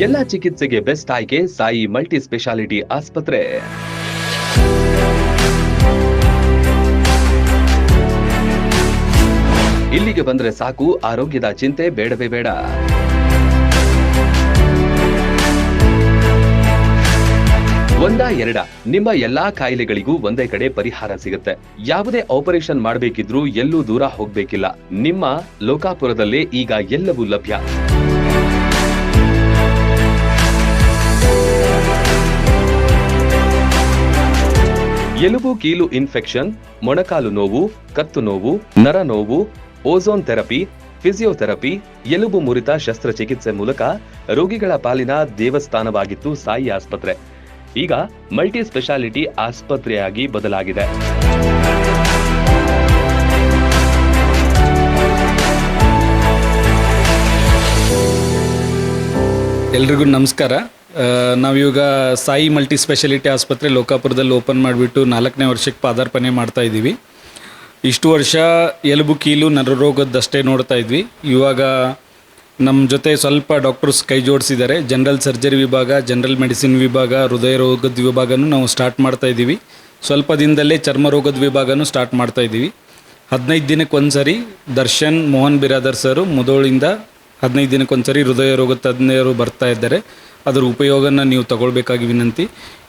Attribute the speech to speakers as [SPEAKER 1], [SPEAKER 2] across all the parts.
[SPEAKER 1] ಎಲ್ಲ ಚಿಕಿತ್ಸೆಗೆ ಬೆಸ್ಟ್ ಆಯ್ಕೆ ಸಾಯಿ ಮಲ್ಟಿ ಸ್ಪೆಷಾಲಿಟಿ ಆಸ್ಪತ್ರೆ. ಇಲ್ಲಿಗೆ ಬಂದ್ರೆ ಸಾಕು, ಆರೋಗ್ಯದ ಚಿಂತೆ ಬೇಡವೇ ಬೇಡ. ಒಂದಾ ಎರಡ, ನಿಮ್ಮ ಎಲ್ಲಾ ಕಾಯಿಲೆಗಳಿಗೂ ಒಂದೇ ಕಡೆ ಪರಿಹಾರ ಸಿಗುತ್ತೆ. ಯಾವುದೇ ಆಪರೇಷನ್ ಮಾಡಬೇಕಿದ್ರೂ ಎಲ್ಲೂ ದೂರ ಹೋಗ್ಬೇಕಿಲ್ಲ. ನಿಮ್ಮ ಲೋಕಾಪುರದಲ್ಲೇ ಈಗ ಎಲ್ಲವೂ ಲಭ್ಯ. ಎಲುಬು ಕೀಲು ಇನ್ಫೆಕ್ಷನ್, ಮೊಣಕಾಲು ನೋವು, ಕತ್ತು ನೋವು, ನರ ನೋವು, ಓಝೋನ್ ಥೆರಪಿ, ಫಿಸಿಯೋಥೆರಪಿ, ಎಲುಬು ಮುರಿತ ಶಸ್ತ್ರಚಿಕಿತ್ಸೆ ಮೂಲಕ ರೋಗಿಗಳ ಪಾಲಿನ ದೇವಸ್ಥಾನವಾಗಿತ್ತು ಸಾಯಿ ಆಸ್ಪತ್ರೆ. ಈಗ ಮಲ್ಟಿ ಸ್ಪೆಷಾಲಿಟಿ ಆಸ್ಪತ್ರೆಯಾಗಿ ಬದಲಾಗಿದೆ.
[SPEAKER 2] ಎಲ್ರಿಗೂ ನಮಸ್ಕಾರ. ನಾವಿವಾಗ ಸಾಯಿ ಮಲ್ಟಿ ಸ್ಪೆಷಾಲಿಟಿ ಆಸ್ಪತ್ರೆ ಲೋಕಾಪುರದಲ್ಲಿ ಓಪನ್ ಮಾಡಿಬಿಟ್ಟು 4ನೇ ವರ್ಷಕ್ಕೆ ಪಾದಾರ್ಪಣೆ ಮಾಡ್ತಾ ಇದ್ದೀವಿ. ಇಷ್ಟು ವರ್ಷ ಎಲುಬು ಕೀಲು ನರರೋಗದಷ್ಟೇ ನೋಡ್ತಾ ಇದ್ವಿ. ಇವಾಗ ನಮ್ಮ ಜೊತೆ ಸ್ವಲ್ಪ ಡಾಕ್ಟರ್ಸ್ ಕೈ ಜೋಡಿಸಿದ್ದಾರೆ. ಜನರಲ್ ಸರ್ಜರಿ ವಿಭಾಗ, ಜನರಲ್ ಮೆಡಿಸಿನ್ ವಿಭಾಗ, ಹೃದಯ ರೋಗದ ವಿಭಾಗನೂ ನಾವು ಸ್ಟಾರ್ಟ್ ಮಾಡ್ತಾ ಇದ್ದೀವಿ. ಸ್ವಲ್ಪ ದಿನದಲ್ಲೇ ಚರ್ಮ ರೋಗದ ವಿಭಾಗನೂ ಸ್ಟಾರ್ಟ್ ಮಾಡ್ತಾ ಇದ್ದೀವಿ. 15 ದಿನಕ್ಕೊಂದ್ಸರಿ ದರ್ಶನ್ ಮೋಹನ್ ಬಿರಾದರ್ ಸರು ಮುದೋಳಿಂದ 15 ದಿನಕ್ಕೊಂದ್ಸರಿ ಹೃದಯ ರೋಗ ತಜ್ಞರು ಬರ್ತಾ ಇದ್ದಾರೆ. ಅದರ ಉಪಯೋಗನ ನೀವು ತಗೊಳ್ಬೇಕಾಗಿ ವಿನಂತಿ.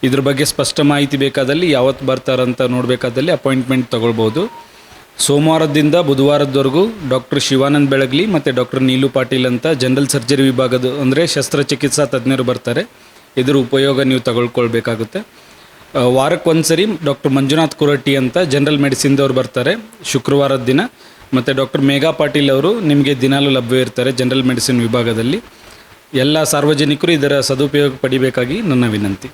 [SPEAKER 2] ಇದ್ರ ಬಗ್ಗೆ ಸ್ಪಷ್ಟ ಮಾಹಿತಿ ಬೇಕಾದಲ್ಲಿ ಯಾವತ್ತು ಬರ್ತಾರಂತ ನೋಡಬೇಕಾದಲ್ಲಿ ಅಪಾಯಿಂಟ್ಮೆಂಟ್ ತಗೊಳ್ಬೋದು. ಸೋಮವಾರದಿಂದ ಬುಧವಾರದವರೆಗೂ ಡಾಕ್ಟರ್ ಶಿವಾನಂದ್ ಬೆಳಗ್ಲಿ ಮತ್ತು ಡಾಕ್ಟರ್ ನೀಲು ಪಾಟೀಲ್ ಅಂತ ಜನರಲ್ ಸರ್ಜರಿ ವಿಭಾಗದ ಅಂದರೆ ಶಸ್ತ್ರಚಿಕಿತ್ಸಾ ತಜ್ಞರು ಬರ್ತಾರೆ. ಇದರ ಉಪಯೋಗ ನೀವು ತಗೊಳ್ಕೊಳ್ಬೇಕಾಗುತ್ತೆ. ವಾರಕ್ಕೊಂದ್ಸರಿ ಡಾಕ್ಟರ್ ಮಂಜುನಾಥ್ ಕುರಟ್ಟಿ ಅಂತ ಜನರಲ್ ಮೆಡಿಸಿನ್ದವ್ರು ಬರ್ತಾರೆ ಶುಕ್ರವಾರದ ದಿನ. ಮತ್ತು ಡಾಕ್ಟರ್ ಮೇಘಾ ಪಾಟೀಲ್ ಅವರು ನಿಮಗೆ ದಿನಾಲೂ ಲಭ್ಯ ಇರ್ತಾರೆ ಜನರಲ್ ಮೆಡಿಸಿನ್ ವಿಭಾಗದಲ್ಲಿ. ಎಲ್ಲ ಸಾರ್ವಜನಿಕರು ಇದರ ಸದುಪಯೋಗ ಪಡಿಬೇಕಾಗಿ ನನ್ನ ವಿನಂತಿ.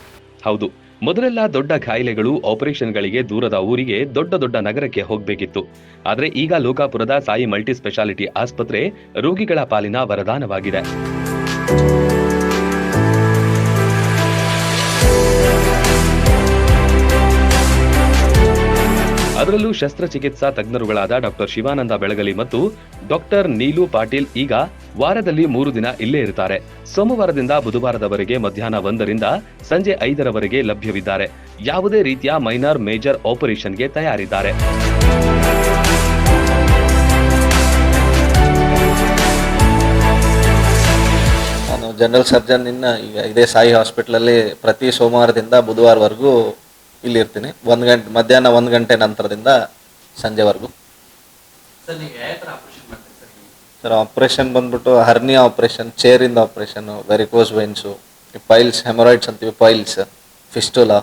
[SPEAKER 1] ಹೌದು, ಮೊದಲೆಲ್ಲ ದೊಡ್ಡ ಕಾಯಿಲೆಗಳು ಆಪರೇಷನ್ಗಳಿಗೆ ದೂರದ ಊರಿಗೆ ದೊಡ್ಡ ನಗರಕ್ಕೆ ಹೋಗಬೇಕಿತ್ತು. ಆದ್ರೆ ಈಗ ಲೋಕಾಪುರದ ಸಾಯಿ ಮಲ್ಟಿ ಸ್ಪೆಷಾಲಿಟಿ ಆಸ್ಪತ್ರೆ ರೋಗಿಗಳ ಪಾಲಿನ ವರದಾನವಾಗಿದೆ. ಅದರಲ್ಲೂ ಶಸ್ತ್ರಚಿಕಿತ್ಸಾ ತಜ್ಞರುಗಳಾದ ಡಾಕ್ಟರ್ ಶಿವಾನಂದ ಬೆಳಗಲಿ ಮತ್ತು ಡಾಕ್ಟರ್ ನೀಲು ಪಾಟೀಲ್ ಈಗ ವಾರದಲ್ಲಿ 3 ದಿನ ಇಲ್ಲೇ ಇರ್ತಾರೆ. ಸೋಮವಾರದಿಂದ ಬುಧವಾರದವರೆಗೆ ಮಧ್ಯಾಹ್ನ 1ರಿಂದ ಸಂಜೆ 5ರವರೆಗೆ ಲಭ್ಯವಿದ್ದಾರೆ. ಯಾವುದೇ ರೀತಿಯ ಮೈನರ್ ಮೇಜರ್ ಆಪರೇಷನ್ಗೆ ತಯಾರಿದ್ದಾರೆ.
[SPEAKER 3] ನಾನು ಜನರಲ್ ಸರ್ಜನ್ ಈಗ ಇದೇ ಸಾಯಿ ಹಾಸ್ಪಿಟಲಲ್ಲಿ ಪ್ರತಿ ಸೋಮವಾರದಿಂದ ಬುಧವಾರವರೆಗೂ ಇಲ್ಲಿರ್ತೀನಿ. ಮಧ್ಯಾಹ್ನ 1 ಗಂಟೆ ನಂತರದಿಂದ ಸಂಜೆವರೆಗೂ. ಸರ್ ಆಪರೇಷನ್ ಬಂದ್ಬಿಟ್ಟು ಹರ್ನಿಯಾ ಆಪರೇಷನ್, ಚೇರಿಂದ operation, varicose veins, piles, haemorrhoids ಅಂತೀವಿ, ಪೈಲ್ಸ್, ಫಿಸ್ಟುಲಾ.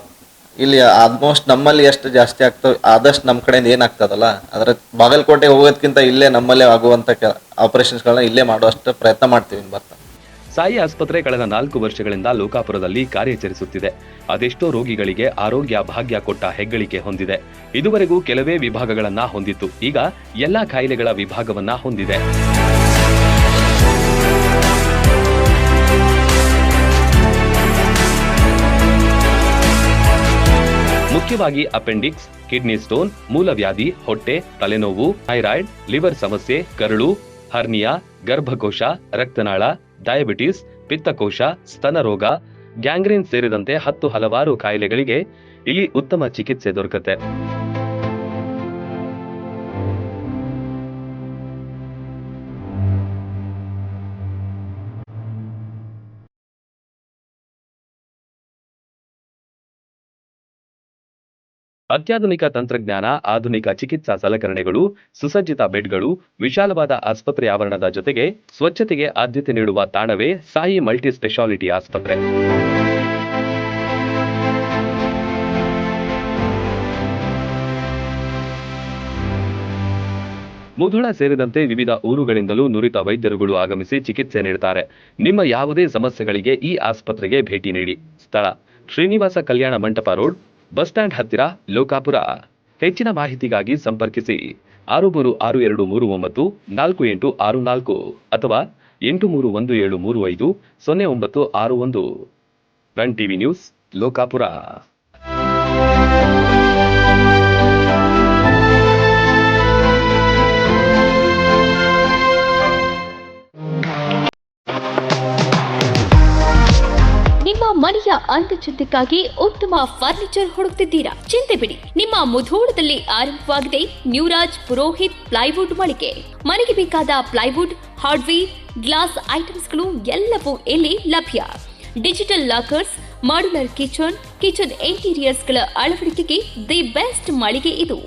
[SPEAKER 3] ಇಲ್ಲಿ ಆಲ್ಮೋಸ್ಟ್ ನಮ್ಮಲ್ಲಿ ಎಷ್ಟು ಜಾಸ್ತಿ ಆಗ್ತವೆ ಆದಷ್ಟು ನಮ್ಮ ಕಡೆಯಿಂದ ಏನಾಗ್ತದಲ್ಲ ಅದರ ಬಾಗಲಕೋಟೆ ಹೋಗೋದಕ್ಕಿಂತ ಇಲ್ಲೇ ನಮ್ಮಲ್ಲೇ ಆಗುವಂಥ ಆಪರೇಷನ್ಸ್ಗಳನ್ನ ಇಲ್ಲೇ ಮಾಡುವಷ್ಟು ಪ್ರಯತ್ನ ಮಾಡ್ತೀವಿ ಬರ್ತಾ.
[SPEAKER 1] ಸಾಯಿ ಆಸ್ಪತ್ರೆ ಕಳೆದ 4 ವರ್ಷಗಳಿಂದ ಲೋಕಾಪುರದಲ್ಲಿ ಕಾರ್ಯಾಚರಿಸುತ್ತಿದೆ. ಅದೆಷ್ಟೋ ರೋಗಿಗಳಿಗೆ ಆರೋಗ್ಯ ಭಾಗ್ಯ ಕೊಟ್ಟ ಹೆಗ್ಗಳಿಕೆ ಹೊಂದಿದೆ. ಇದುವರೆಗೂ ಕೆಲವೇ ವಿಭಾಗಗಳನ್ನ ಹೊಂದಿತ್ತು, ಈಗ ಎಲ್ಲಾ ಕಾಯಿಲೆಗಳ ವಿಭಾಗವನ್ನ ಹೊಂದಿದೆ. ಮುಖ್ಯವಾಗಿ ಅಪೆಂಡಿಕ್ಸ್, ಕಿಡ್ನಿ ಸ್ಟೋನ್, ಮೂಲವ್ಯಾಧಿ, ಹೊಟ್ಟೆ, ತಲೆನೋವು, ಥೈರಾಯ್ಡ್, ಲಿವರ್ ಸಮಸ್ಯೆ, ಕರಳು, ಹರ್ನಿಯಾ, ಗರ್ಭಕೋಶ, ರಕ್ತನಾಳ, ಡಯಾಬಿಟಿಸ್, ಪಿತ್ತಕೋಶ, ಸ್ತನ ರೋಗ, ಗ್ಯಾಂಗ್ರೀನ್ ಸೇರಿದಂತೆ 10 ಹಲವಾರು ಕಾಯಿಲೆಗಳಿಗೆ ಇಲ್ಲಿ ಉತ್ತಮ ಚಿಕಿತ್ಸೆ ದೊರಕುತ್ತೆ. ಅತ್ಯಾಧುನಿಕ ತಂತ್ರಜ್ಞಾನ, ಆಧುನಿಕ ಚಿಕಿತ್ಸಾ ಸಲಕರಣೆಗಳು, ಸುಸಜ್ಜಿತ ಬೆಡ್ಗಳು, ವಿಶಾಲವಾದ ಆಸ್ಪತ್ರೆ ಆವರಣದ ಜೊತೆಗೆ ಸ್ವಚ್ಛತೆಗೆ ಆದ್ಯತೆ ನೀಡುವ ತಾಣವೇ ಸಾಯಿ ಮಲ್ಟಿ ಸ್ಪೆಷಾಲಿಟಿ ಆಸ್ಪತ್ರೆ. ಮುಧೋಳ ಸೇರಿದಂತೆ ವಿವಿಧ ಊರುಗಳಿಂದಲೂ ನುರಿತ ವೈದ್ಯರುಗಳು ಆಗಮಿಸಿ ಚಿಕಿತ್ಸೆ ನೀಡುತ್ತಾರೆ. ನಿಮ್ಮ ಯಾವುದೇ ಸಮಸ್ಯೆಗಳಿಗೆ ಈ ಆಸ್ಪತ್ರೆಗೆ ಭೇಟಿ ನೀಡಿ. ಸ್ಥಳ Srinivasa Kalyana Mantapa road, bus stand ಹತ್ತಿರ, ಲೋಕಾಪುರ. ಹೆಚ್ಚಿನ ಮಾಹಿತಿಗಾಗಿ ಸಂಪರ್ಕಿಸಿ 6312394864 ಅಥವಾ 8317350961. Run TV news, Lokapur.
[SPEAKER 4] ಮನೆಯ ಅಂದಚಂದಕ್ಕಾಗಿ ಉತ್ತಮ ಫರ್ನಿಚರ್ ಹುಡುಕ್ತಿದ್ದೀರಾ? ಚಿಂತೆ ಬಿಡಿ, ನಿಮ್ಮ ಮುಧೋಳದಲ್ಲಿ ಆರಂಭವಾಗಿದೆ ನ್ಯೂರಾಜ್ ಪುರೋಹಿತ್ ಪ್ಲೈವುಡ್ ಮಳಿಗೆ. ಮನೆಗೆ ಬೇಕಾದ ಪ್ಲೈವುಡ್, ಹಾರ್ಡ್ವೇರ್, ಗ್ಲಾಸ್ ಐಟಮ್ಸ್ಗಳು ಎಲ್ಲವೂ ಇಲ್ಲಿ ಲಭ್ಯ. ಡಿಜಿಟಲ್ ಲಾಕರ್ಸ್, ಮಾಡ್ಯುಲರ್ ಕಿಚನ್ ಇಂಟೀರಿಯರ್ಸ್ಗಳ ಅಳವಡಿಕೆಗೆ ದಿ ಬೆಸ್ಟ್ ಮಳಿಗೆ ಇದು.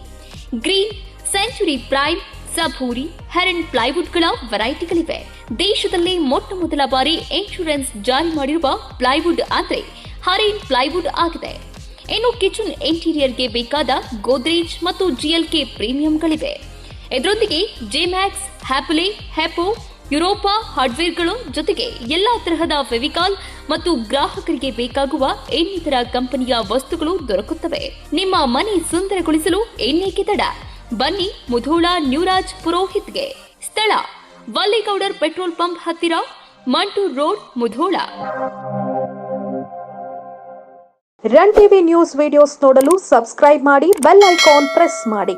[SPEAKER 4] ಗ್ರೀನ್, ಸೆಂಚುರಿ ಪ್ರೈಮ್, ಸಭೂರಿ, ಹೆರನ್ ಪ್ಲೈವುಡ್ಗಳ ವೆರೈಟಿಗಳಿವೆ. ದೇಶದಲ್ಲಿ ಮೊಟ್ಟ ಮೊದಲ ಬಾರಿ ಇನ್ಶೂರೆನ್ಸ್ ಜಾರಿ ಮಾಡಿರುವ ಪ್ಲೈವುಡ್ ಅಂದ್ರೆ ಹರೇನ್ ಪ್ಲೈವುಡ್ ಆಗಿದೆ. ಇನ್ನು ಕಿಚನ್ ಇಂಟೀರಿಯರ್ಗೆ ಬೇಕಾದ ಗೋದ್ರೇಜ್ ಮತ್ತು GLK ಪ್ರೀಮಿಯಂಗಳಿವೆ. ಇದರೊಂದಿಗೆ ಜೆಮ್ಯಾಕ್ಸ್, ಹ್ಯಾಪಲೆ, ಹೆಪೋ, ಯುರೋಪಾ ಹಾರ್ಡ್ವೇರ್ಗಳು ಜೊತೆಗೆ ಎಲ್ಲಾ ತರಹದ ಫೆವಿಕಾಲ್ ಮತ್ತು ಗ್ರಾಹಕರಿಗೆ ಬೇಕಾಗುವ ಇನ್ನಿತರ ಕಂಪನಿಯ ವಸ್ತುಗಳು ದೊರಕುತ್ತವೆ. ನಿಮ್ಮ ಮನೆ ಸುಂದರಗೊಳಿಸಲು ಇನ್ನೇಕೆ ತಡ? ಬನ್ನಿ ಮುಧೋಳ ನ್ಯೂರಾಜ್ ಪುರೋಹಿತ್ಗೆ. ಸ್ಥಳ ವಲ್ಲಿಗೌಡರ್ ಪೆಟ್ರೋಲ್ ಪಂಪ್ ಹತ್ತಿರ, Mantur road, Mudhol.
[SPEAKER 5] Run TV news videos ನೋಡಲು ಸಬ್ಸ್ಕ್ರೈಬ್ ಮಾಡಿ, ಬೆಲ್ ಐಕಾನ್ ಪ್ರೆಸ್ ಮಾಡಿ.